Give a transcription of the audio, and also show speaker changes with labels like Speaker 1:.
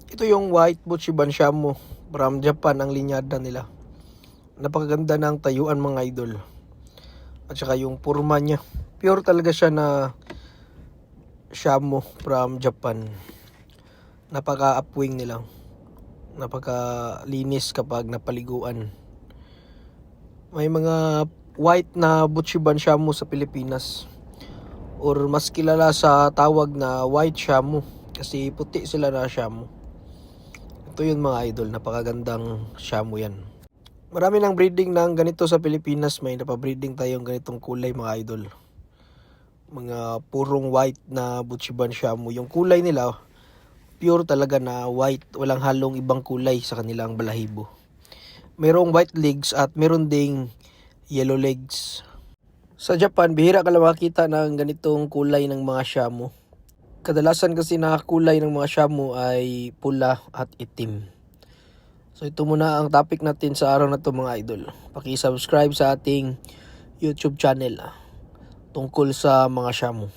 Speaker 1: Ito yung white Buchiban Shamu from Japan, ang linyada nila. Napakaganda ng tayuan mga idol. At saka yung purma niya. Pure talaga siya na Shamu from Japan. Napaka-upwing nila. Napaka-linis kapag napaliguan. May mga white na Buchiban Shamu sa Pilipinas. Or mas kilala sa tawag na white Shamu. Kasi puti sila na Shamu. Ito yun mga idol, napakagandang Shamu yan. Marami ng breeding ng ganito sa Pilipinas. May napabreeding tayong ganitong kulay mga idol. Mga purong white na Buchiban Shamu. Yung kulay nila, pure talaga na white. Walang halong ibang kulay sa kanilang balahibo. Merong white legs at meron ding yellow legs. Sa Japan, bihira ka lang makakita ng ganitong kulay ng mga Shamu. Kadalasan kasi nakakulay ng mga Shamu ay pula at itim. So ito muna ang topic natin sa araw na to mga idol. Paki-subscribe sa ating YouTube channel tungkol sa mga Shamu.